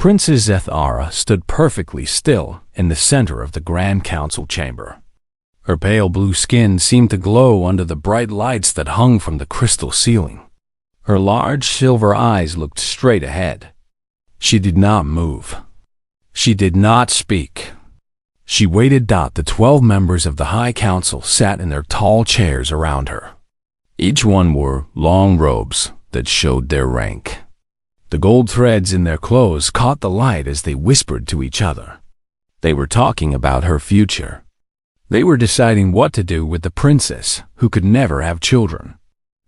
Princess Zethara stood perfectly still in the center of the Grand Council chamber. Her pale blue skin seemed to glow under the bright lights that hung from the crystal ceiling. Her large silver eyes looked straight ahead. She did not move. She did not speak. She waited. The 12 members of the High Council sat in their tall chairs around her. Each one wore long robes that showed their rank. The gold threads in their clothes caught the light as they whispered to each other. They were talking about her future. They were deciding what to do with the princess who could never have children.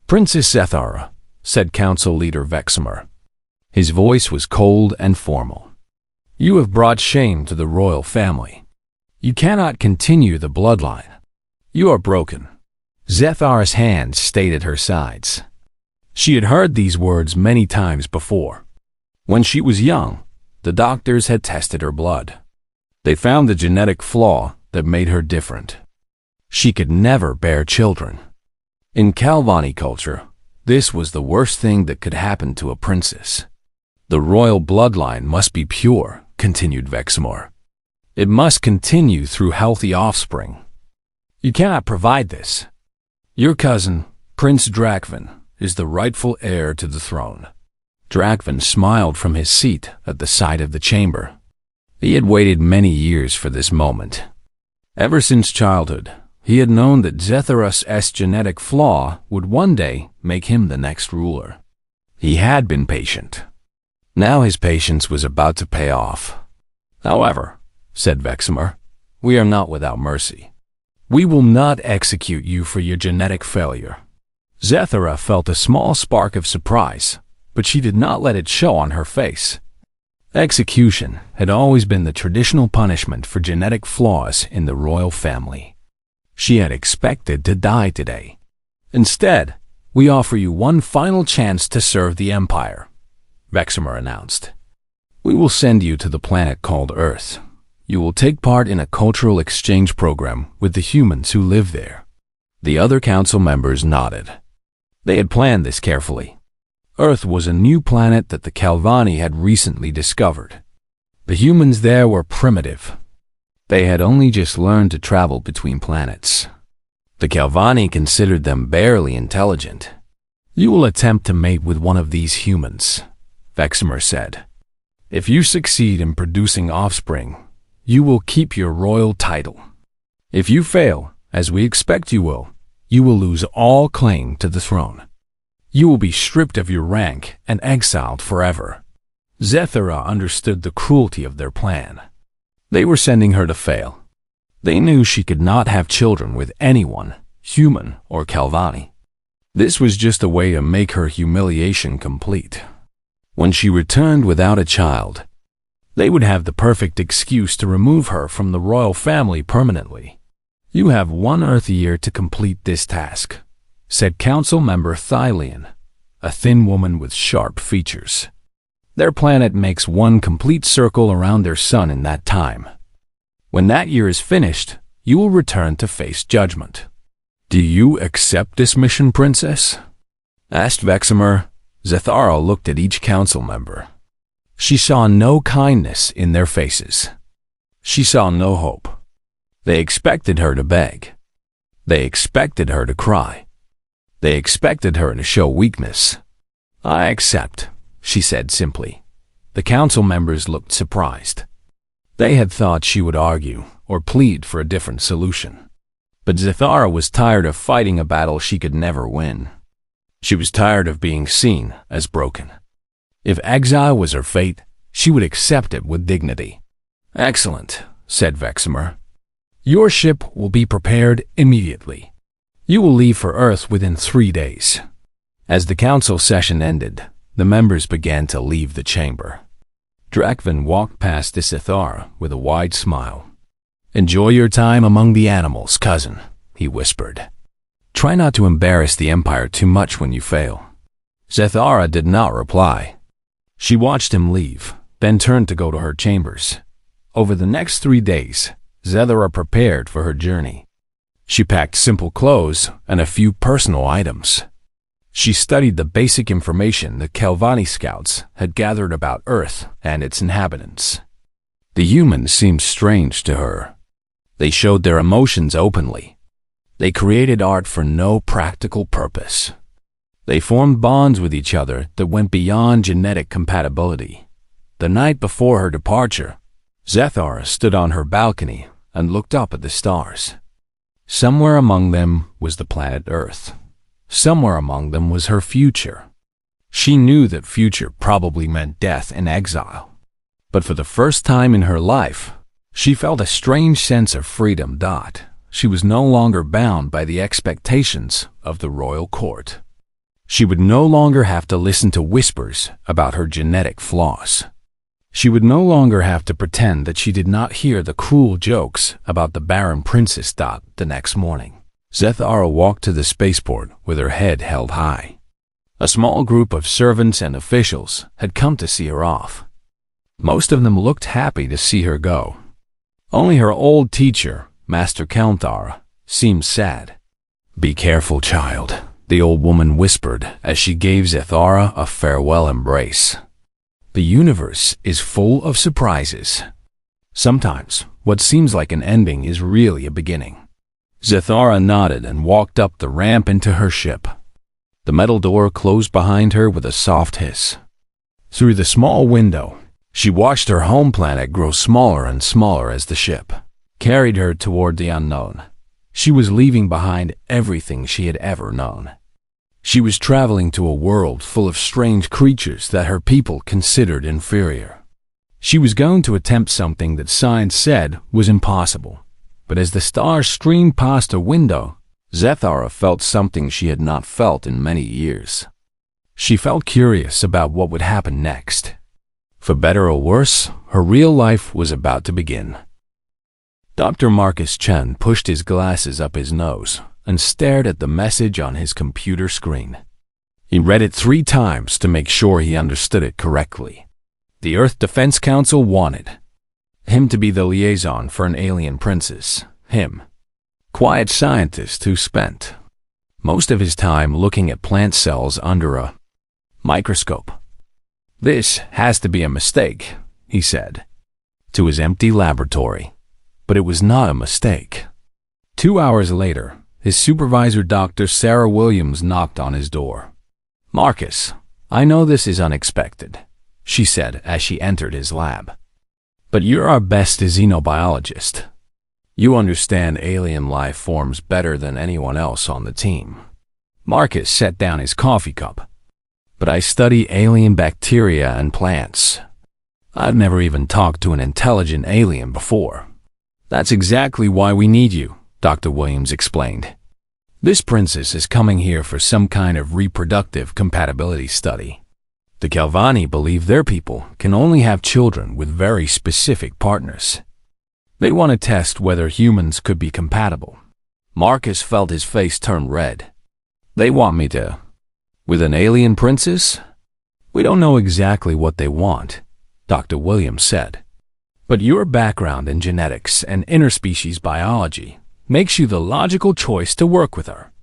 "Princess Zethara," said Council Leader Vexamer. His voice was cold and formal. "You have brought shame to the royal family. You cannot continue the bloodline. You are broken." Zethara's hands stayed at her sides. She had heard these words many times before. When she was young, the doctors had tested her blood. They found the genetic flaw that made her different. She could never bear children. In Calvani culture, this was the worst thing that could happen to a princess. "The royal bloodline must be pure," continued Vexamer. "It must continue through healthy offspring. You cannot provide this. Your cousin, Prince Drakvin, is the rightful heir to the throne." Drakvin smiled from his seat at the side of the chamber. He had waited many years for this moment. Ever since childhood, he had known that Zethara's genetic flaw would one day make him the next ruler. He had been patient. Now his patience was about to pay off. "However," said Vexamer, "we are not without mercy. We will not execute you for your genetic failure." Zethara felt a small spark of surprise, but she did not let it show on her face. Execution had always been the traditional punishment for genetic flaws in the royal family. She had expected to die today. "Instead, we offer you one final chance to serve the Empire," Vexamer announced. "We will send you to the planet called Earth. You will take part in a cultural exchange program with the humans who live there." The other council members nodded. They had planned this carefully. Earth was a new planet that the Calvani had recently discovered. The humans there were primitive. They had only just learned to travel between planets. The Calvani considered them barely intelligent. "You will attempt to mate with one of these humans," Vexamer said. "If you succeed in producing offspring, you will keep your royal title. If you fail, as we expect you will lose all claim to the throne. You will be stripped of your rank and exiled forever." Zethara understood the cruelty of their plan. They were sending her to fail. They knew she could not have children with anyone, human or Calvani. This was just a way to make her humiliation complete. When she returned without a child, they would have the perfect excuse to remove her from the royal family permanently. "You have 1 Earth year to complete this task," said Council Member Thylian, a thin woman with sharp features. "Their planet makes 1 complete circle around their sun in that time. When that year is finished, you will return to face judgment." "Do you accept this mission, Princess?" asked Vexamer. Zethara looked at each council member. She saw no kindness in their faces. She saw no hope. They expected her to beg. They expected her to cry. They expected her to show weakness. "I accept," she said simply. The council members looked surprised. They had thought she would argue or plead for a different solution. But Zethara was tired of fighting a battle she could never win. She was tired of being seen as broken. If exile was her fate, she would accept it with dignity. "Excellent," said Vexamer. "Your ship will be prepared immediately. You will leave for Earth within 3 days." As the council session ended, the members began to leave the chamber. Drakvin walked past Zethara with a wide smile. "Enjoy your time among the animals, cousin," he whispered. "Try not to embarrass the Empire too much when you fail." Zethara did not reply. She watched him leave, then turned to go to her chambers. Over the next 3 days, Zethara prepared for her journey. She packed simple clothes and a few personal items. She studied the basic information the Galvani scouts had gathered about Earth and its inhabitants. The humans seemed strange to her. They showed their emotions openly. They created art for no practical purpose. They formed bonds with each other that went beyond genetic compatibility. The night before her departure, Zethara stood on her balcony and looked up at the stars. Somewhere among them was the planet Earth. Somewhere among them was her future. She knew that future probably meant death and exile. But for the first time in her life, she felt a strange sense of freedom. She was no longer bound by the expectations of the royal court. She would no longer have to listen to whispers about her genetic flaws. She would no longer have to pretend that she did not hear the cruel jokes about the barren princess. The next morning, Zethara walked to the spaceport with her head held high. A small group of servants and officials had come to see her off. Most of them looked happy to see her go. Only her old teacher, Master Kalthara, seemed sad. "Be careful, child," the old woman whispered as she gave Zethara a farewell embrace. "The universe is full of surprises. Sometimes what seems like an ending is really a beginning." Zethara nodded and walked up the ramp into her ship. The metal door closed behind her with a soft hiss. Through the small window, she watched her home planet grow smaller and smaller as the ship carried her toward the unknown. She was leaving behind everything she had ever known. She was traveling to a world full of strange creatures that her people considered inferior. She was going to attempt something that science said was impossible. But as the stars streamed past her window, Zethara felt something she had not felt in many years. She felt curious about what would happen next. For better or worse, her real life was about to begin. Dr. Marcus Chen pushed his glasses up his nose and stared at the message on his computer screen. He read it 3 times to make sure he understood it correctly. The Earth Defense Council wanted him to be the liaison for an alien princess. Him, quiet scientist who spent most of his time looking at plant cells under a microscope. "This has to be a mistake," he said, to his empty laboratory. But it was not a mistake. 2 hours later, his supervisor, Dr. Sarah Williams, knocked on his door. "Marcus, I know this is unexpected," she said as she entered his lab. "But you're our best xenobiologist. You understand alien life forms better than anyone else on the team." Marcus set down his coffee cup. "But I study alien bacteria and plants. I've never even talked to an intelligent alien before." "That's exactly why we need you," Dr. Williams explained. "This princess is coming here for some kind of reproductive compatibility study. The Galvani believe their people can only have children with very specific partners. They want to test whether humans could be compatible." Marcus felt his face turn red. "They want me to? With an alien princess?" "We don't know exactly what they want," Dr. Williams said. "But your background in genetics and interspecies biology makes you the logical choice to work with her.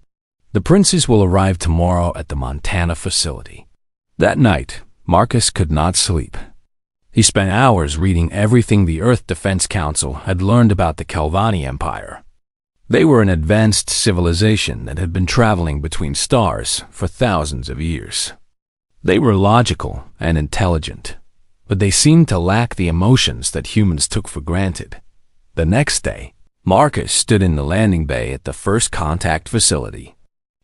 The princess will arrive tomorrow at the Montana facility." That night, Marcus could not sleep. He spent hours reading everything the Earth Defense Council had learned about the Galvani Empire. They were an advanced civilization that had been traveling between stars for thousands of years. They were logical and intelligent, but they seemed to lack the emotions that humans took for granted. The next day, Marcus stood in the landing bay at the First Contact facility.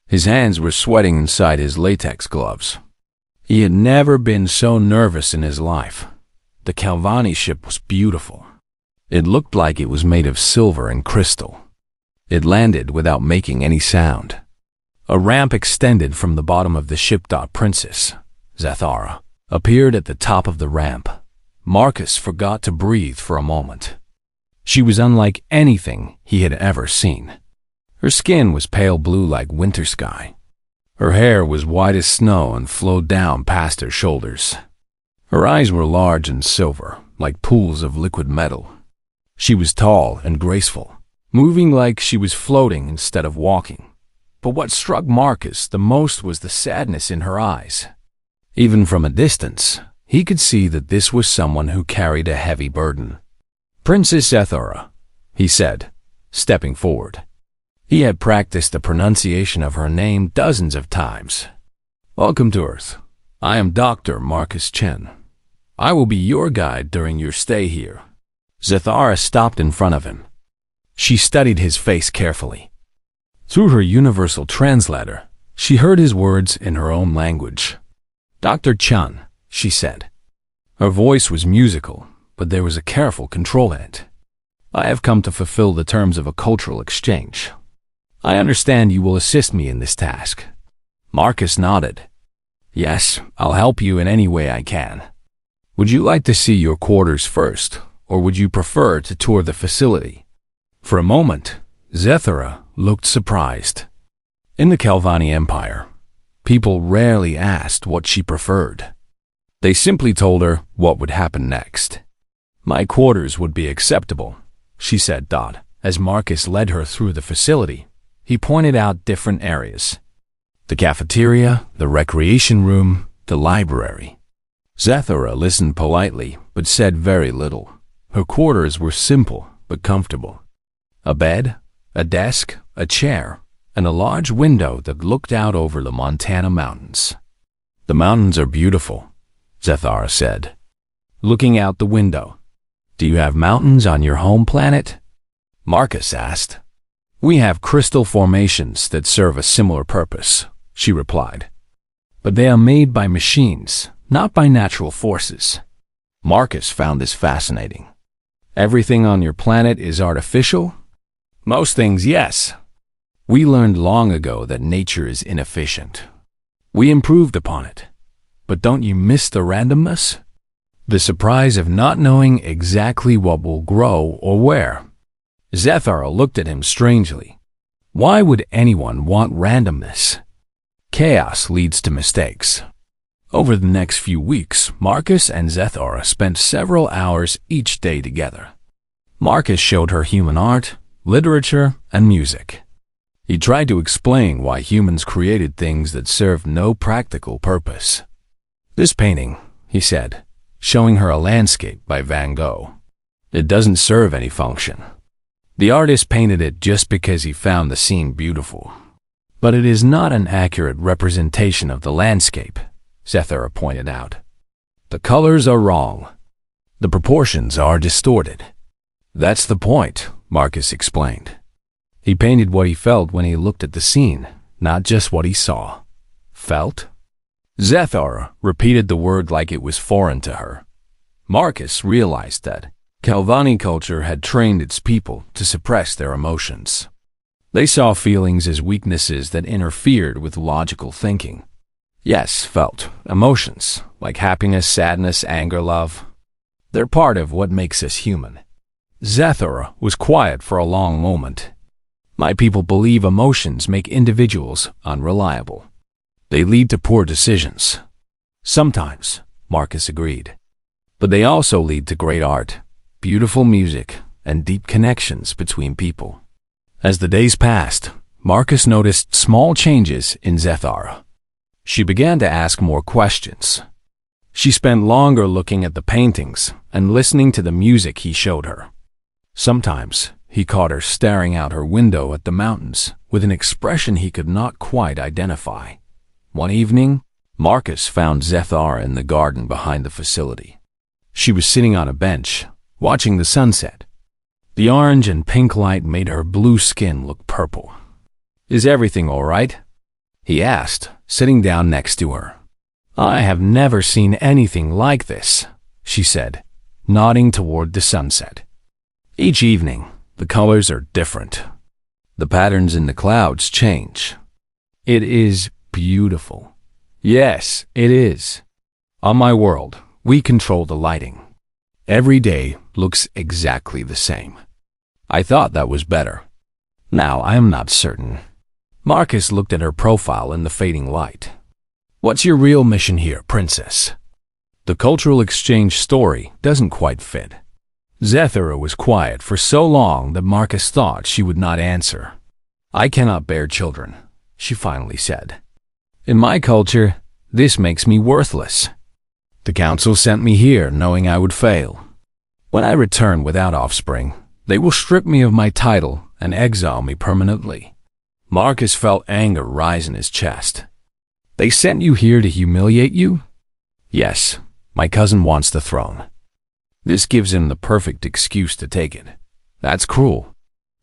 His hands were sweating inside his latex gloves. He had never been so nervous in his life. The Galvani ship was beautiful. It looked like it was made of silver and crystal. It landed without making any sound. A ramp extended from the bottom of the ship. Princess Zethara appeared at the top of the ramp. Marcus forgot to breathe for a moment. She was unlike anything he had ever seen. Her skin was pale blue like winter sky. Her hair was white as snow and flowed down past her shoulders. Her eyes were large and silver, like pools of liquid metal. She was tall and graceful, moving like she was floating instead of walking. But what struck Marcus the most was the sadness in her eyes. Even from a distance, he could see that this was someone who carried a heavy burden. "Princess Zethora," he said, stepping forward. He had practiced the pronunciation of her name dozens of times. "Welcome to Earth. I am Dr. Marcus Chen. I will be your guide during your stay here." Zethara stopped in front of him. She studied his face carefully. Through her universal translator, she heard his words in her own language. "Dr. Chen," she said. Her voice was musical, but there was a careful control in it. "I have come to fulfill the terms of a cultural exchange. I understand you will assist me in this task." Marcus nodded. "Yes, I'll help you in any way I can. Would you like to see your quarters first, or would you prefer to tour the facility?" For a moment, Zethora looked surprised. In the Calvani Empire, people rarely asked what she preferred. They simply told her what would happen next. "My quarters would be acceptable," she said, as Marcus led her through the facility. He pointed out different areas: the cafeteria, the recreation room, the library. Zethora listened politely, but said very little. Her quarters were simple but comfortable. A bed, a desk, a chair, and a large window that looked out over the Montana mountains. "The mountains are beautiful," Zethara said, looking out the window. "Do you have mountains on your home planet?" Marcus asked. "We have crystal formations that serve a similar purpose," she replied. "But they are made by machines, not by natural forces." Marcus found this fascinating. "Everything on your planet is artificial?" "Most things, yes. We learned long ago that nature is inefficient. We improved upon it. But don't you miss the randomness? The surprise of not knowing exactly what will grow or where." Zethara looked at him strangely. Why would anyone want randomness? Chaos leads to mistakes. Over the next few weeks, Marcus and Zethara spent several hours each day together. Marcus showed her human art, literature, and music. He tried to explain why humans created things that served no practical purpose. "This painting," he said, showing her a landscape by Van Gogh, "it doesn't serve any function. The artist painted it just because he found the scene beautiful. But it is not an accurate representation of the landscape," Zethara pointed out. "The colors are wrong. The proportions are distorted." "That's the point," Marcus explained. He painted what he felt when he looked at the scene, not just what he saw. "Felt?" Zethara repeated the word like it was foreign to her. Marcus realized that Calvani culture had trained its people to suppress their emotions. They saw feelings as weaknesses that interfered with logical thinking. Yes, felt emotions, like happiness, sadness, anger, love. They're part of what makes us human. Zethara was quiet for a long moment. "My people believe emotions make individuals unreliable. They lead to poor decisions." "Sometimes," Marcus agreed. "But they also lead to great art, beautiful music, and deep connections between people." As the days passed, Marcus noticed small changes in Zethara. She began to ask more questions. She spent longer looking at the paintings and listening to the music he showed her. Sometimes he caught her staring out her window at the mountains with an expression he could not quite identify. One evening, Marcus found Zethara in the garden behind the facility. She was sitting on a bench, watching the sunset. The orange and pink light made her blue skin look purple. "Is everything all right?" he asked, sitting down next to her. "I have never seen anything like this," she said, nodding toward the sunset. "Each evening, the colors are different. The patterns in the clouds change. It is beautiful." "Yes, it is. On my world, we control the lighting. Every day looks exactly the same. I thought that was better. Now I am not certain." Marcus looked at her profile in the fading light. "What's your real mission here, princess?" The cultural exchange story doesn't quite fit. Zethara was quiet for so long that Marcus thought she would not answer. "I cannot bear children," she finally said. In my culture, this makes me worthless. The council sent me here knowing I would fail. When I return without offspring, they will strip me of my title and exile me permanently. Marcus felt anger rise in his chest. They sent you here to humiliate you? Yes, my cousin wants the throne. This gives him the perfect excuse to take it. That's cruel.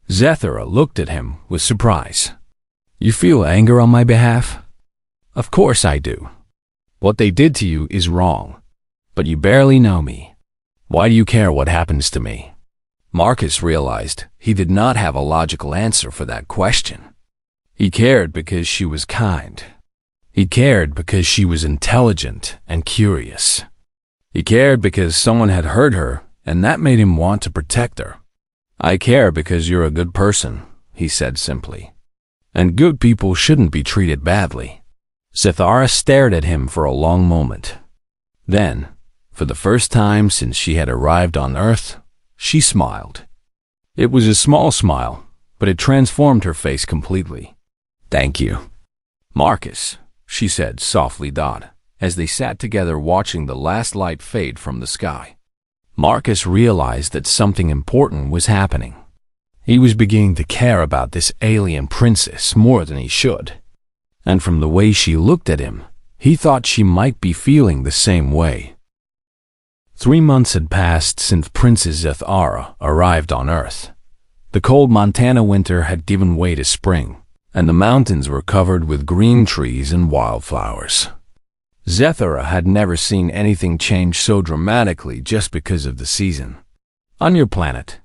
Zethara looked at him with surprise. You feel anger on my behalf? Of course I do. What they did to you is wrong, but you barely know me. Why do you care what happens to me? Marcus realized he did not have a logical answer for that question. He cared because she was kind. He cared because she was intelligent and curious. He cared because someone had hurt her, and that made him want to protect her. I care because you're a good person, he said simply. And good people shouldn't be treated badly. Zethara stared at him for a long moment. Then, for the first time since she had arrived on Earth, she smiled. It was a small smile, but it transformed her face completely. Thank you. Marcus, she said softly, as they sat together watching the last light fade from the sky. Marcus realized that something important was happening. He was beginning to care about this alien princess more than he should. And from the way she looked at him, he thought she might be feeling the same way. 3 months had passed since Princess Zethara arrived on Earth. The cold Montana winter had given way to spring, and the mountains were covered with green trees and wildflowers. Zethara had never seen anything change so dramatically just because of the season. On your planet,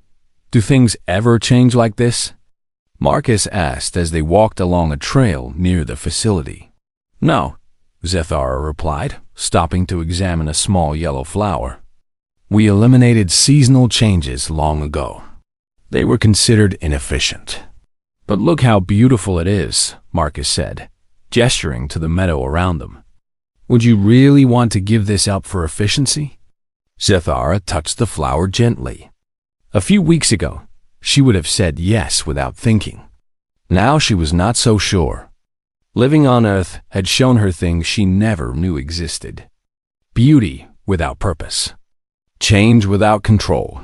do things ever change like this? Marcus asked as they walked along a trail near the facility. No, Zethara replied, stopping to examine a small yellow flower. We eliminated seasonal changes long ago. They were considered inefficient. But look how beautiful it is, Marcus said, gesturing to the meadow around them. Would you really want to give this up for efficiency? Zethara touched the flower gently. A few weeks ago, she would have said yes without thinking. Now she was not so sure. Living on Earth had shown her things she never knew existed. Beauty without purpose. Change without control.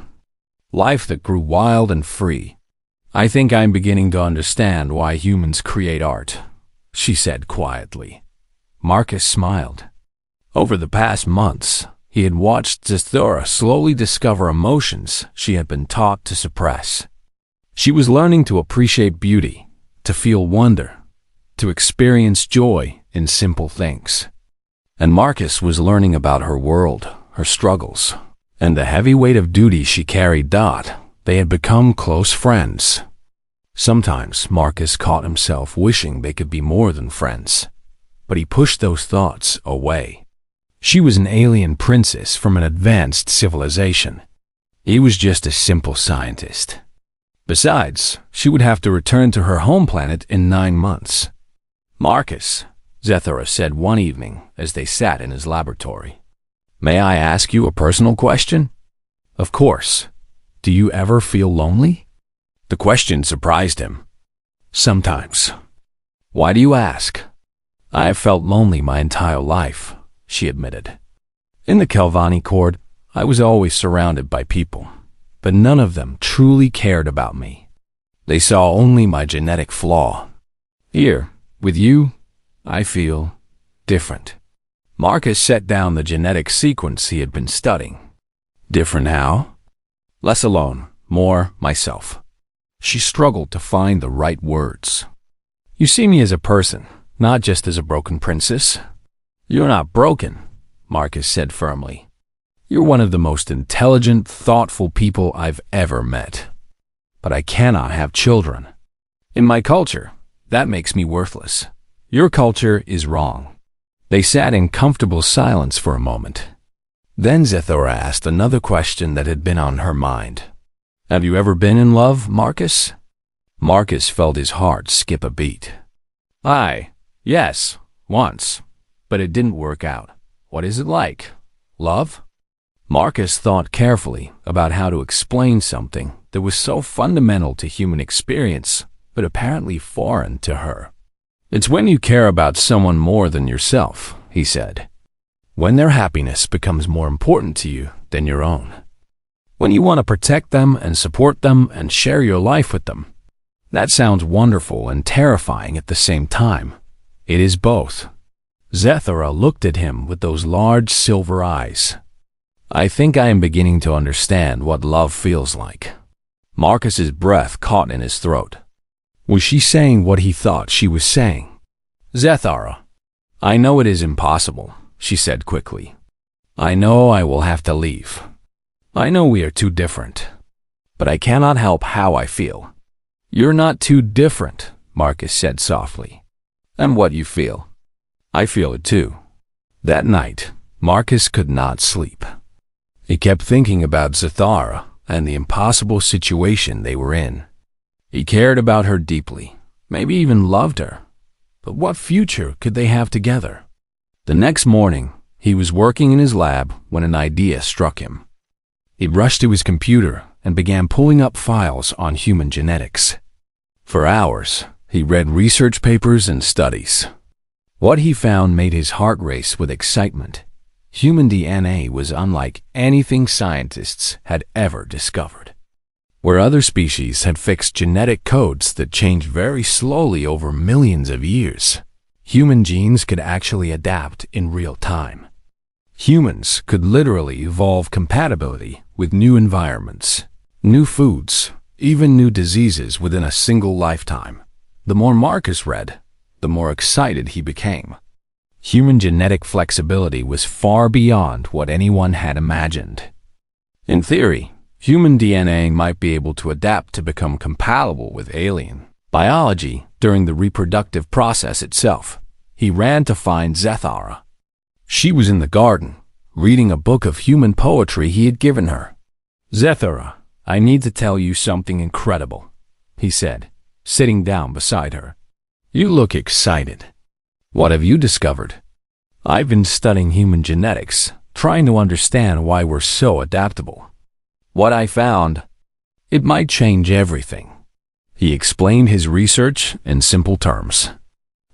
Life that grew wild and free. I think I'm beginning to understand why humans create art, she said quietly. Marcus smiled. Over the past months, he had watched Zethara slowly discover emotions she had been taught to suppress. She was learning to appreciate beauty, to feel wonder, to experience joy in simple things. And Marcus was learning about her world, her struggles, and the heavy weight of duty she carried. They had become close friends. Sometimes Marcus caught himself wishing they could be more than friends, but he pushed those thoughts away. She was an alien princess from an advanced civilization. He was just a simple scientist. Besides, she would have to return to her home planet in 9 months. Marcus, Zethara said one evening as they sat in his laboratory. May I ask you a personal question? Of course. Do you ever feel lonely? The question surprised him. Sometimes. Why do you ask? I have felt lonely my entire life, she admitted. In the Kelvani Court, I was always surrounded by people, but none of them truly cared about me. They saw only my genetic flaw. Here, with you, I feel different. Marcus set down the genetic sequence he had been studying. Different how? Less alone, more myself. She struggled to find the right words. You see me as a person, not just as a broken princess. You're not broken, Marcus said firmly. You're one of the most intelligent, thoughtful people I've ever met. But I cannot have children. In my culture, that makes me worthless. Your culture is wrong. They sat in comfortable silence for a moment. Then Zethara asked another question that had been on her mind. Have you ever been in love, Marcus? Marcus felt his heart skip a beat. Yes, once. But it didn't work out. What is it like? Love? Marcus thought carefully about how to explain something that was so fundamental to human experience, but apparently foreign to her. It's when you care about someone more than yourself, he said. When their happiness becomes more important to you than your own. When you want to protect them and support them and share your life with them. That sounds wonderful and terrifying at the same time. It is both. Zethara looked at him with those large silver eyes. I think I am beginning to understand what love feels like. Marcus's breath caught in his throat. Was she saying what he thought she was saying? Zethara, I know it is impossible, she said quickly. I know I will have to leave. I know we are too different. But I cannot help how I feel. You're not too different, Marcus said softly. And what you feel. I feel it too. That night, Marcus could not sleep. He kept thinking about Zethara and the impossible situation they were in. He cared about her deeply, maybe even loved her. But what future could they have together? The next morning, he was working in his lab when an idea struck him. He rushed to his computer and began pulling up files on human genetics. For hours, he read research papers and studies. What he found made his heart race with excitement. Human DNA was unlike anything scientists had ever discovered. Where other species had fixed genetic codes that changed very slowly over millions of years, human genes could actually adapt in real time. Humans could literally evolve compatibility with new environments, new foods, even new diseases within a single lifetime. The more Marcus read, the more excited he became. Human genetic flexibility was far beyond what anyone had imagined. In theory, human DNA might be able to adapt to become compatible with alien biology during the reproductive process itself. He ran to find Zethara. She was in the garden, reading a book of human poetry he had given her. Zethara, I need to tell you something incredible, he said, sitting down beside her. You look excited. What have you discovered? I've been studying human genetics, trying to understand why we're so adaptable. What I found, it might change everything. He explained his research in simple terms.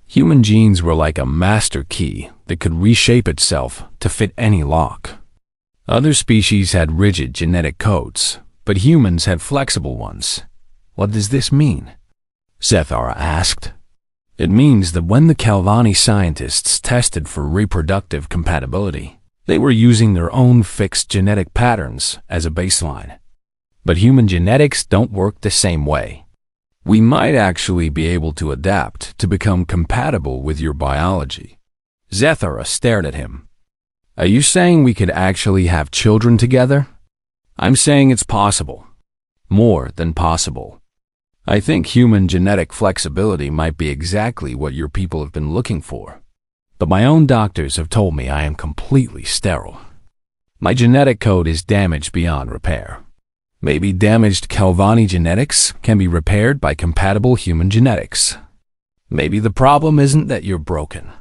Human genes were like a master key that could reshape itself to fit any lock. Other species had rigid genetic codes, but humans had flexible ones. What does this mean? Zethara asked. It means that when the Calvani scientists tested for reproductive compatibility, they were using their own fixed genetic patterns as a baseline. But human genetics don't work the same way. We might actually be able to adapt to become compatible with your biology. Zethara stared at him. Are you saying we could actually have children together? I'm saying it's possible. More than possible. I think human genetic flexibility might be exactly what your people have been looking for. But my own doctors have told me I am completely sterile. My genetic code is damaged beyond repair. Maybe damaged Calvani genetics can be repaired by compatible human genetics. Maybe the problem isn't that you're broken.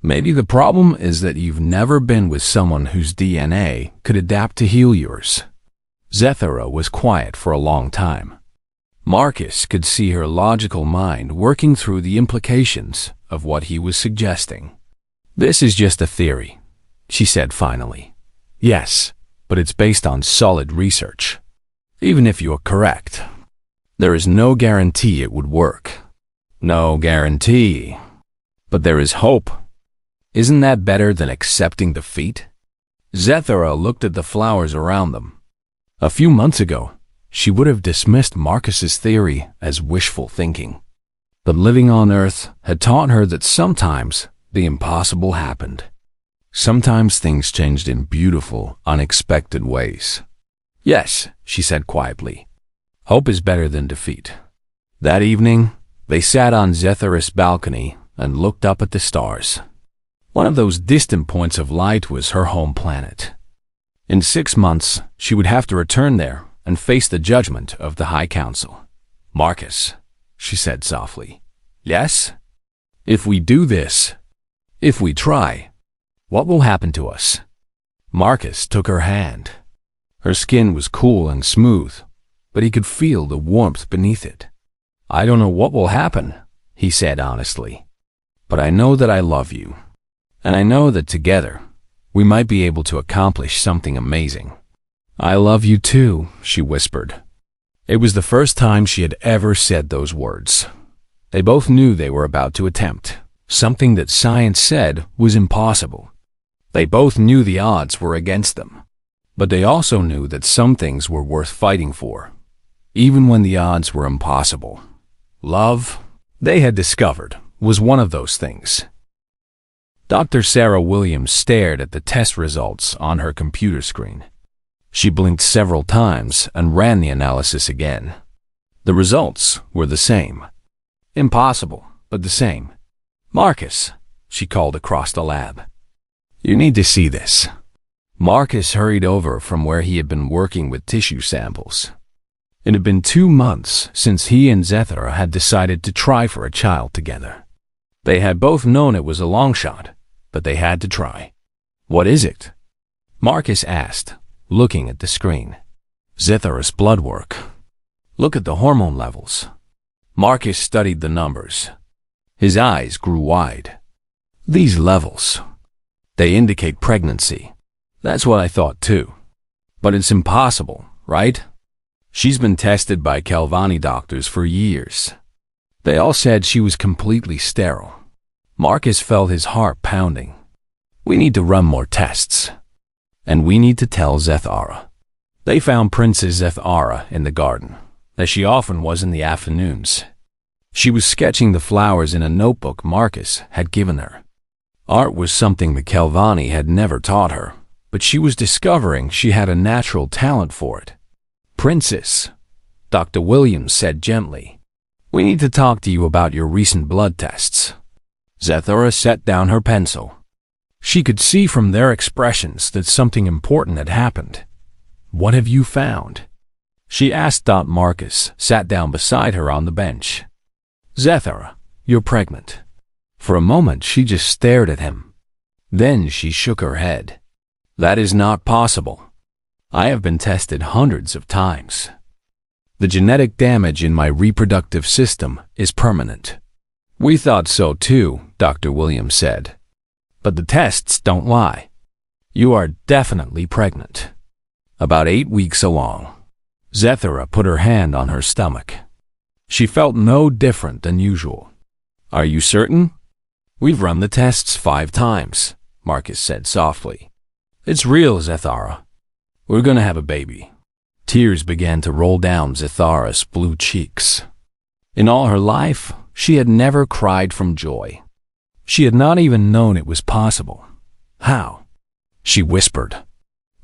Maybe the problem is that you've never been with someone whose DNA could adapt to heal yours. Zethara was quiet for a long time. Marcus could see her logical mind working through the implications of what he was suggesting. This is just a theory, she said finally. Yes, but it's based on solid research. Even if you're correct, there is no guarantee it would work. No guarantee. But there is hope. Isn't that better than accepting defeat? Zethara looked at the flowers around them. A few months ago, she would have dismissed Marcus's theory as wishful thinking. But living on Earth had taught her that sometimes the impossible happened. Sometimes things changed in beautiful, unexpected ways. Yes, she said quietly. Hope is better than defeat. That evening, they sat on Zethara's balcony and looked up at the stars. One of those distant points of light was her home planet. In 6 months, she would have to return there and face the judgment of the High Council. Marcus, she said softly. Yes? If we do this, if we try, what will happen to us? Marcus took her hand. Her skin was cool and smooth, but he could feel the warmth beneath it. I don't know what will happen, he said honestly. But I know that I love you. And I know that together, we might be able to accomplish something amazing. I love you too, she whispered. It was the first time she had ever said those words. They both knew they were about to attempt something that science said was impossible. They both knew the odds were against them. But they also knew that some things were worth fighting for, even when the odds were impossible. Love, they had discovered, was one of those things. Dr. Sarah Williams stared at the test results on her computer screen. She blinked several times and ran the analysis again. The results were the same. Impossible, but the same. Marcus, she called across the lab. You need to see this. Marcus hurried over from where he had been working with tissue samples. It had been 2 months since he and Zethara had decided to try for a child together. They had both known it was a long shot, but they had to try. What is it? Marcus asked, looking at the screen. Zethara's blood work. Look at the hormone levels. Marcus studied the numbers. His eyes grew wide. These levels, they indicate pregnancy. That's what I thought too. But it's impossible, right? She's been tested by Calvani doctors for years. They all said she was completely sterile. Marcus felt his heart pounding. We need to run more tests. And we need to tell Zethara. They found Princess Zethara in the garden, as she often was in the afternoons. She was sketching the flowers in a notebook Marcus had given her. Art was something that Calvani had never taught her, but she was discovering she had a natural talent for it. Princess, Dr. Williams said gently, we need to talk to you about your recent blood tests. Zethara set down her pencil. She could see from their expressions that something important had happened. What have you found? She asked. Marcus sat down beside her on the bench. Zethara, you're pregnant. For a moment she just stared at him. Then she shook her head. That is not possible. I have been tested hundreds of times. The genetic damage in my reproductive system is permanent. We thought so too, Dr. Williams said. But the tests don't lie. You are definitely pregnant. About 8 weeks along. Zethara put her hand on her stomach. She felt no different than usual. Are you certain? We've run the tests 5 times, Marcus said softly. It's real, Zethara. We're gonna have a baby. Tears began to roll down Zethara's blue cheeks. In all her life, she had never cried from joy. She had not even known it was possible. How? She whispered.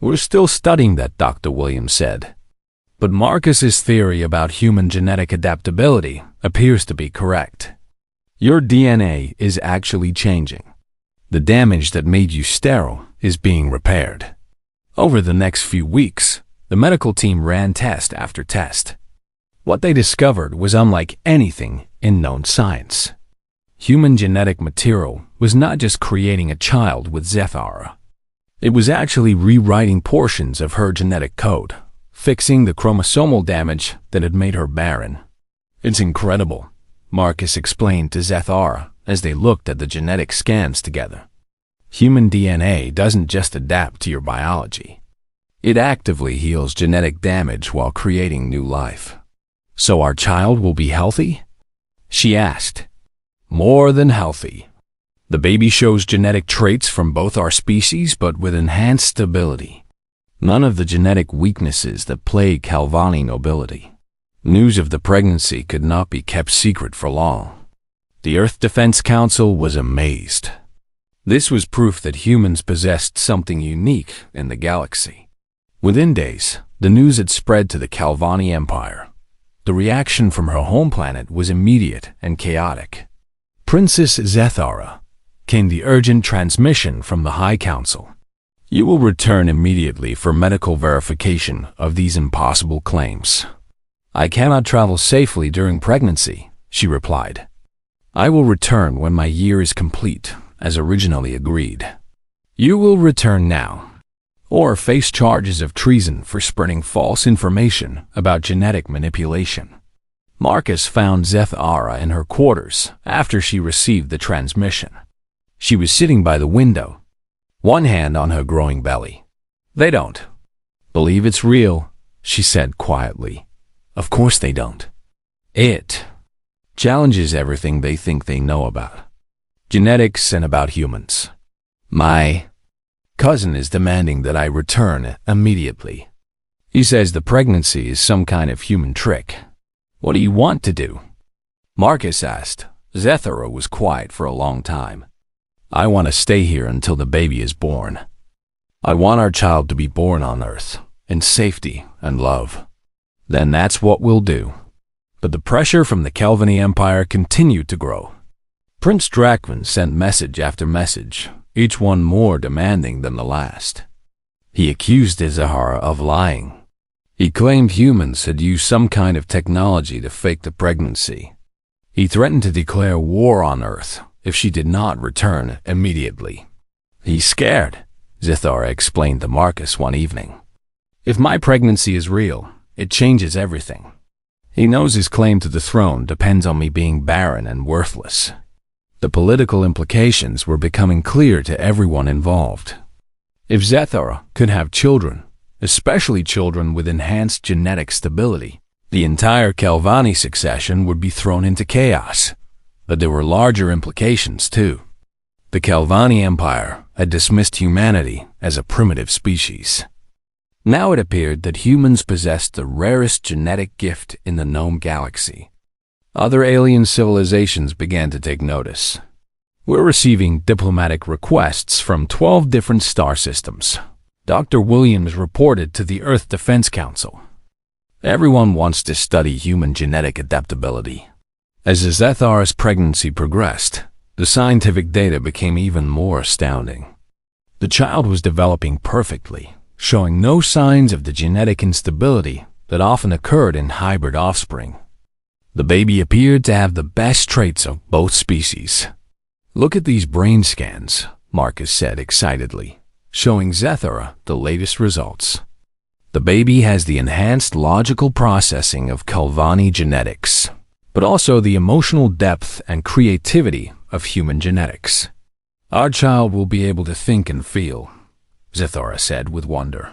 We're still studying that, Dr. Williams said. But Marcus's theory about human genetic adaptability appears to be correct. Your DNA is actually changing. The damage that made you sterile is being repaired. Over the next few weeks, the medical team ran test after test. What they discovered was unlike anything in known science. Human genetic material was not just creating a child with Zethara. It was actually rewriting portions of her genetic code, fixing the chromosomal damage that had made her barren. It's incredible, Marcus explained to Zethara as they looked at the genetic scans together. Human DNA doesn't just adapt to your biology. It actively heals genetic damage while creating new life. So our child will be healthy? She asked. More than healthy. The baby shows genetic traits from both our species, but with enhanced stability. None of the genetic weaknesses that plague Calvani nobility. News of the pregnancy could not be kept secret for long. The Earth Defense Council was amazed. This was proof that humans possessed something unique in the galaxy. Within days, the news had spread to the Calvani Empire. The reaction from her home planet was immediate and chaotic. Princess Zethara, came the urgent transmission from the High Council. You will return immediately for medical verification of these impossible claims. I cannot travel safely during pregnancy, she replied. I will return when my year is complete, as originally agreed. You will return now, or face charges of treason for spreading false information about genetic manipulation. Marcus found Zethara in her quarters after she received the transmission. She was sitting by the window, one hand on her growing belly. "They don't believe it's real," she said quietly. "Of course they don't. It challenges everything they think they know about genetics and about humans. My cousin is demanding that I return immediately. He says the pregnancy is some kind of human trick. What do you want to do?" Marcus asked. Zethara was quiet for a long time. "I want to stay here until the baby is born. I want our child to be born on Earth, in safety and love. Then that's what we'll do." But the pressure from the Kelvani Empire continued to grow. Prince Drakman sent message after message, each one more demanding than the last. He accused Izahara of lying. He claimed humans had used some kind of technology to fake the pregnancy. He threatened to declare war on Earth if she did not return immediately. "He's scared," Zethara explained to Marcus one evening. "If my pregnancy is real, it changes everything. He knows his claim to the throne depends on me being barren and worthless." The political implications were becoming clear to everyone involved. If Zethara could have children, especially children with enhanced genetic stability, the entire Kelvani succession would be thrown into chaos. But there were larger implications too. The Kelvani Empire had dismissed humanity as a primitive species. Now it appeared that humans possessed the rarest genetic gift in the known galaxy. Other alien civilizations began to take notice. "We're receiving diplomatic requests from 12 different star systems," Dr. Williams reported to the Earth Defense Council. "Everyone wants to study human genetic adaptability." As Zethara's pregnancy progressed, the scientific data became even more astounding. The child was developing perfectly, showing no signs of the genetic instability that often occurred in hybrid offspring. The baby appeared to have the best traits of both species. "Look at these brain scans," Marcus said excitedly, showing Zethara the latest results. "The baby has the enhanced logical processing of Kelvani genetics, but also the emotional depth and creativity of human genetics. Our child will be able to think and feel," Zethara said with wonder.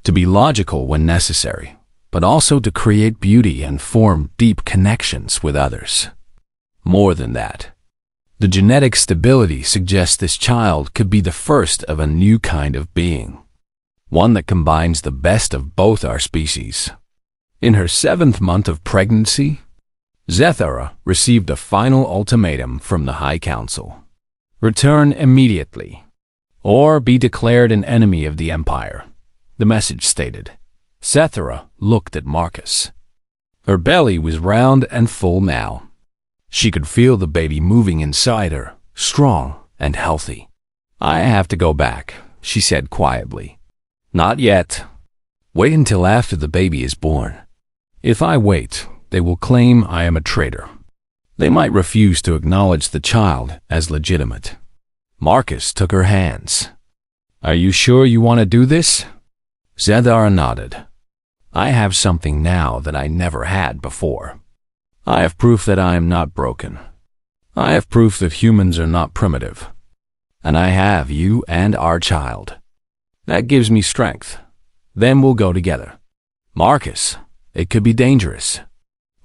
"To be logical when necessary, but also to create beauty and form deep connections with others. More than that, the genetic stability suggests this child could be the first of a new kind of being, one that combines the best of both our species." In her 7th month of pregnancy, Zethara received a final ultimatum from the High Council. "Return immediately, or be declared an enemy of the Empire," the message stated. Zethara looked at Marcus. Her belly was round and full now. She could feel the baby moving inside her, strong and healthy. "I have to go back," she said quietly. "Not yet. Wait until after the baby is born. If I wait, they will claim I am a traitor. They might refuse to acknowledge the child as legitimate." Marcus took her hands. "Are you sure you want to do this?" Zethara nodded. "I have something now that I never had before. I have proof that I am not broken. I have proof that humans are not primitive. And I have you and our child. That gives me strength. Then we'll go together." "Marcus, it could be dangerous.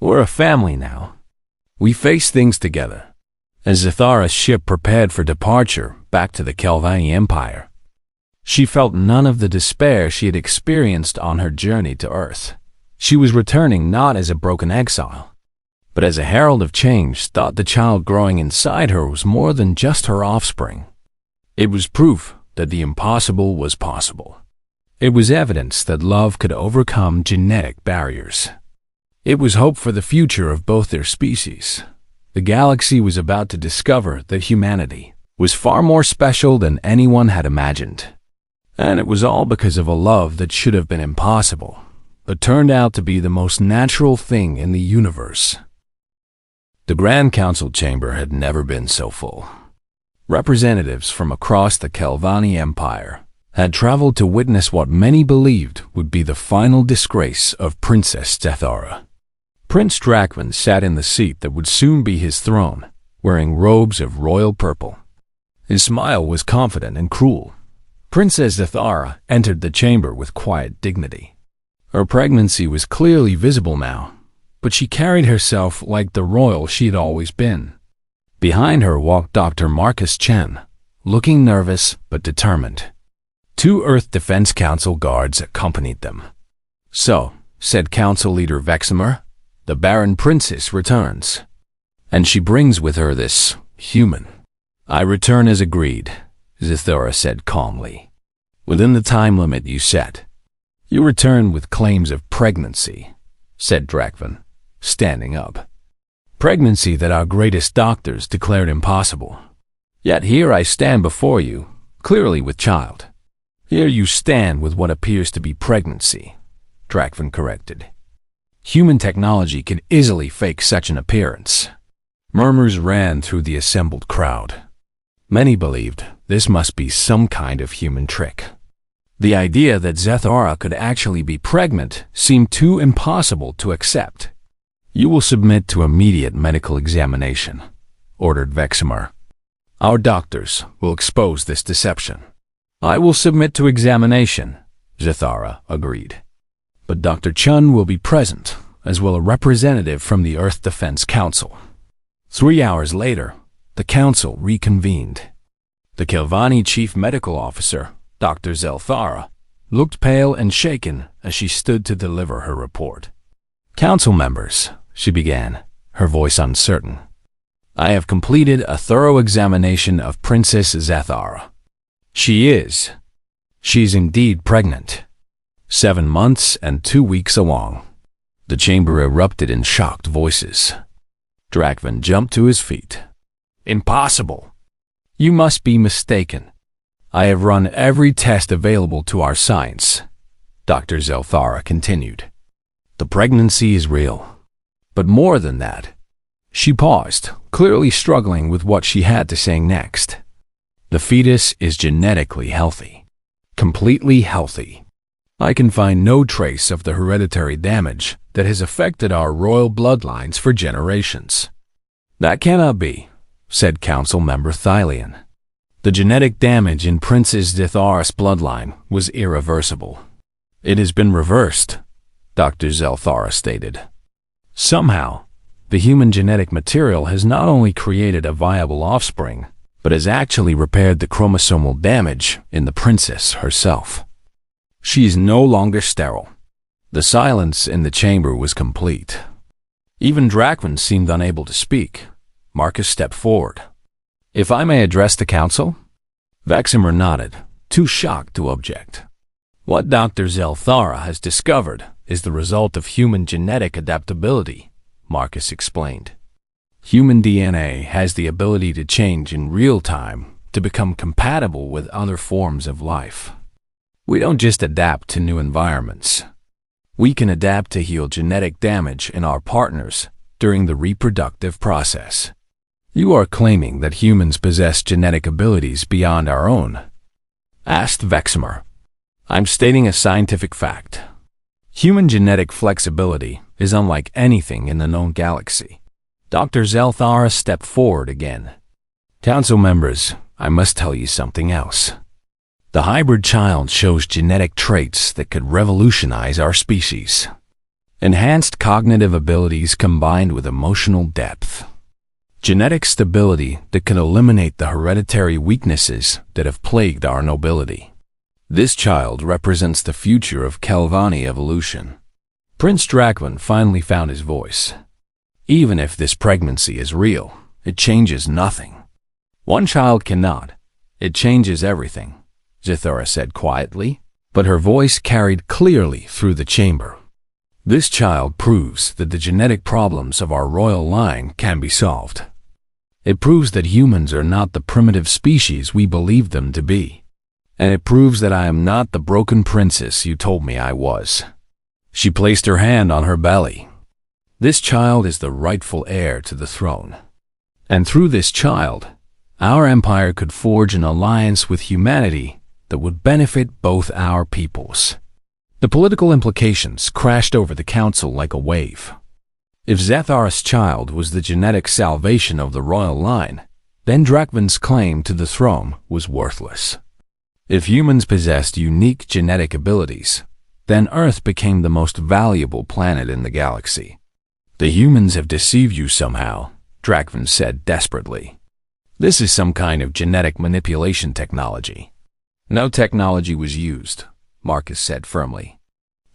We're a family now. We face things together." As Zethara's ship prepared for departure back to the Kelvani Empire, she felt none of the despair she had experienced on her journey to Earth. She was returning not as a broken exile, but as a herald of change, thought the child growing inside her was more than just her offspring. It was proof that the impossible was possible. It was evidence that love could overcome genetic barriers. It was hope for the future of both their species. The galaxy was about to discover that humanity was far more special than anyone had imagined. And it was all because of a love that should have been impossible, but turned out to be the most natural thing in the universe. The Grand Council chamber had never been so full. Representatives from across the Kelvani Empire had traveled to witness what many believed would be the final disgrace of Princess Zethara. Prince Drakman sat in the seat that would soon be his throne, wearing robes of royal purple. His smile was confident and cruel. Princess Zathara entered the chamber with quiet dignity. Her pregnancy was clearly visible now, but she carried herself like the royal she had always been. Behind her walked Dr. Marcus Chen, looking nervous but determined. 2 Earth Defense Council guards accompanied them. "So," said Council Leader Veximer, "the Baron Princess returns. And she brings with her this human." "I return as agreed," Zathara said calmly. "Within the time limit you set." "You return with claims of pregnancy," said Drakvan, standing up. "Pregnancy that our greatest doctors declared impossible. Yet here I stand before you, clearly with child." "Here you stand with what appears to be pregnancy," Drakvan corrected. "Human technology can easily fake such an appearance." Murmurs ran through the assembled crowd. Many believed this must be some kind of human trick. The idea that Zathara could actually be pregnant seemed too impossible to accept. "You will submit to immediate medical examination," ordered Veximer. "Our doctors will expose this deception." "I will submit to examination," Zathara agreed. "But Dr. Chun will be present, as well a representative from the Earth Defense Council." 3 hours later, the council reconvened. The Kelvani Chief Medical Officer, Dr. Zathara, looked pale and shaken as she stood to deliver her report. "Council members," she began, her voice uncertain, "I have completed a thorough examination of Princess Zathara. She's indeed pregnant. 7 months and 2 weeks along." The chamber erupted in shocked voices. Drakvan jumped to his feet. "Impossible! You must be mistaken. I have run every test available to our science," Dr. Zathara continued. "The pregnancy is real. But more than that." She paused, clearly struggling with what she had to say next. "The fetus is genetically healthy. Completely healthy. I can find no trace of the hereditary damage that has affected our royal bloodlines for generations." "That cannot be," said Council Member Thylian. "The genetic damage in Princess Zathara's bloodline was irreversible." "It has been reversed," Dr. Zathara stated. "Somehow, the human genetic material has not only created a viable offspring, but has actually repaired the chromosomal damage in the princess herself. She is no longer sterile." The silence in the chamber was complete. Even Drakvan seemed unable to speak. Marcus stepped forward. "If I may address the council?" Veximer nodded, too shocked to object. "What Dr. Zathara has discovered is the result of human genetic adaptability," Marcus explained. "Human DNA has the ability to change in real time to become compatible with other forms of life. We don't just adapt to new environments. We can adapt to heal genetic damage in our partners during the reproductive process." "You are claiming that humans possess genetic abilities beyond our own?" asked Veximer. "I'm stating a scientific fact. Human genetic flexibility is unlike anything in the known galaxy." Dr. Zathara stepped forward again. "Council members, I must tell you something else. The hybrid child shows genetic traits that could revolutionize our species. Enhanced cognitive abilities combined with emotional depth. Genetic stability that can eliminate the hereditary weaknesses that have plagued our nobility. This child represents the future of Kelvani evolution." Prince Drakvan finally found his voice. "Even if this pregnancy is real, it changes nothing." "One child cannot. It changes everything," Zathara said quietly, but her voice carried clearly through the chamber. "This child proves that the genetic problems of our royal line can be solved. It proves that humans are not the primitive species we believed them to be. And it proves that I am not the broken princess you told me I was." She placed her hand on her belly. "This child is the rightful heir to the throne. And through this child, our empire could forge an alliance with humanity that would benefit both our peoples." The political implications crashed over the council like a wave. If Zethar's child was the genetic salvation of the royal line, then Drakvan's claim to the throne was worthless. If humans possessed unique genetic abilities, then Earth became the most valuable planet in the galaxy. The humans have deceived you somehow, Drakvan said desperately. This is some kind of genetic manipulation technology. No technology was used, Marcus said firmly.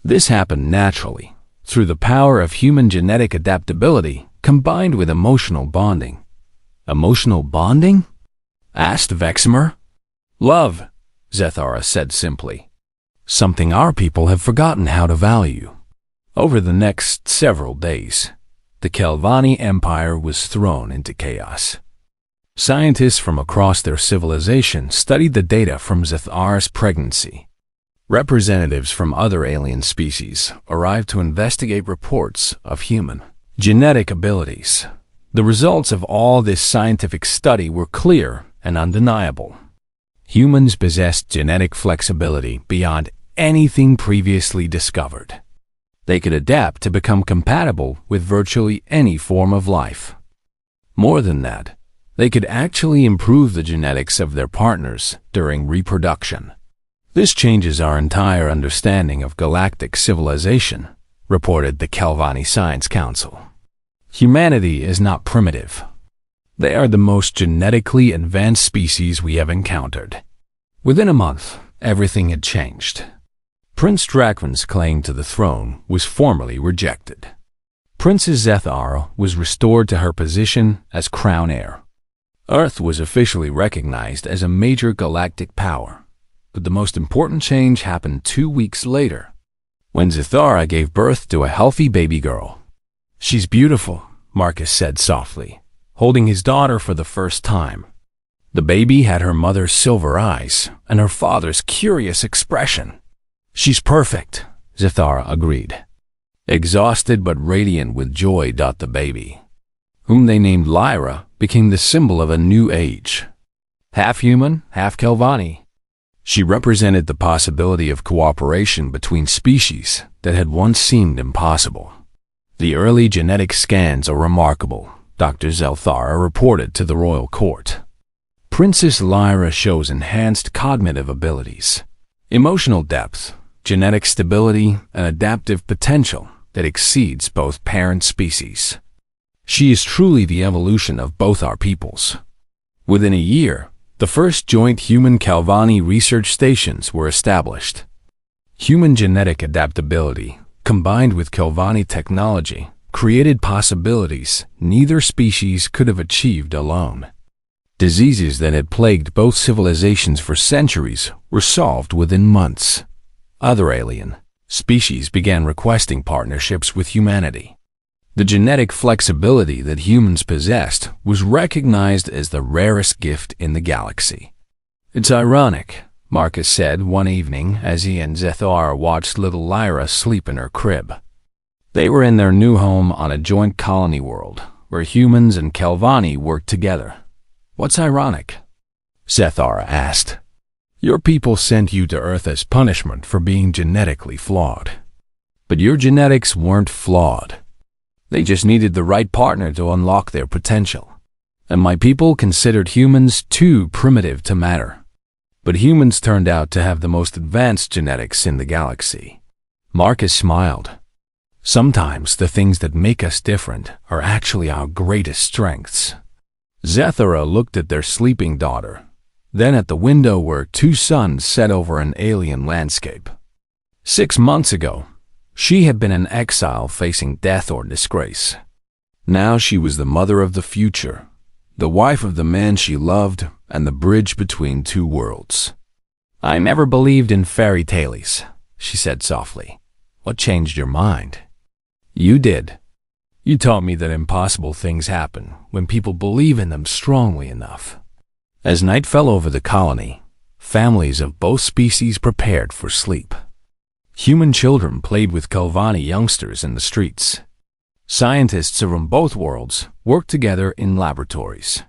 This happened naturally, through the power of human genetic adaptability combined with emotional bonding. Emotional bonding? Asked Vexmer. Love, Zethara said simply. Something our people have forgotten how to value. Over the next several days, the Kelvani Empire was thrown into chaos. Scientists from across their civilization studied the data from Zethar's pregnancy. Representatives from other alien species arrived to investigate reports of human genetic abilities. The results of all this scientific study were clear and undeniable. Humans possessed genetic flexibility beyond anything previously discovered. They could adapt to become compatible with virtually any form of life. More than that, they could actually improve the genetics of their partners during reproduction. This changes our entire understanding of galactic civilization, reported the Kelvani Science Council. Humanity is not primitive. They are the most genetically advanced species we have encountered. Within a month, everything had changed. Prince Drakvan's claim to the throne was formally rejected. Princess Zethar was restored to her position as crown heir. Earth was officially recognized as a major galactic power. But the most important change happened 2 weeks later, when Zethara gave birth to a healthy baby girl. She's beautiful, Marcus said softly, holding his daughter for the first time. The baby had her mother's silver eyes and her father's curious expression. She's perfect, Zethara agreed. Exhausted but radiant with joy, the baby, whom they named Lyra, became the symbol of a new age. Half human, half Kelvani. She represented the possibility of cooperation between species that had once seemed impossible. The early genetic scans are remarkable, Dr. Zelthara reported to the royal court. Princess Lyra shows enhanced cognitive abilities, emotional depth, genetic stability, and adaptive potential that exceeds both parent species. She is truly the evolution of both our peoples. Within a year, the first joint human Kelvani research stations were established. Human genetic adaptability, combined with Kelvani technology, created possibilities neither species could have achieved alone. Diseases that had plagued both civilizations for centuries were solved within months. Other alien species began requesting partnerships with humanity. The genetic flexibility that humans possessed was recognized as the rarest gift in the galaxy. It's ironic, Marcus said one evening as he and Zethar watched little Lyra sleep in her crib. They were in their new home on a joint colony world, where humans and Kelvani worked together. What's ironic? Zethar asked. Your people sent you to Earth as punishment for being genetically flawed. But your genetics weren't flawed. They just needed the right partner to unlock their potential. And my people considered humans too primitive to matter. But humans turned out to have the most advanced genetics in the galaxy. Marcus smiled. Sometimes the things that make us different are actually our greatest strengths. Zethara looked at their sleeping daughter, then at the window where two suns set over an alien landscape. 6 months ago, she had been in exile facing death or disgrace. Now she was the mother of the future, the wife of the man she loved, and the bridge between two worlds. I never believed in fairy tales, she said softly. What changed your mind? You did. You taught me that impossible things happen when people believe in them strongly enough. As night fell over the colony, families of both species prepared for sleep. Human children played with Kelvani youngsters in the streets. Scientists from both worlds worked together in laboratories.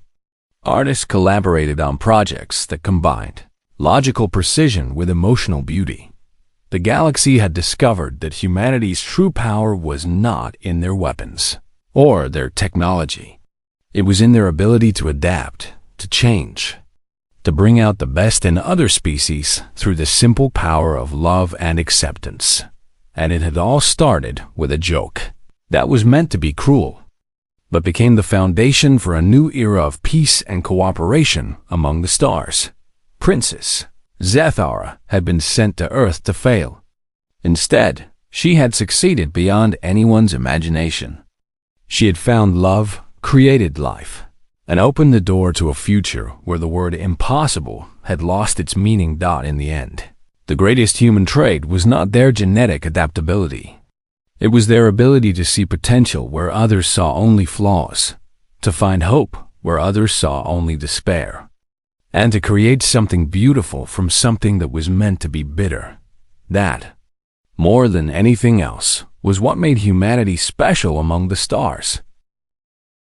Artists collaborated on projects that combined logical precision with emotional beauty. The galaxy had discovered that humanity's true power was not in their weapons, or their technology. It was in their ability to adapt, to change, to bring out the best in other species through the simple power of love and acceptance. And it had all started with a joke that was meant to be cruel, but became the foundation for a new era of peace and cooperation among the stars. Princess Zethara had been sent to Earth to fail. Instead, she had succeeded beyond anyone's imagination. She had found love, created life, and opened the door to a future where the word impossible had lost its meaning. In the end, the greatest human trait was not their genetic adaptability. It was their ability to see potential where others saw only flaws, to find hope where others saw only despair, and to create something beautiful from something that was meant to be bitter. That, more than anything else, was what made humanity special among the stars.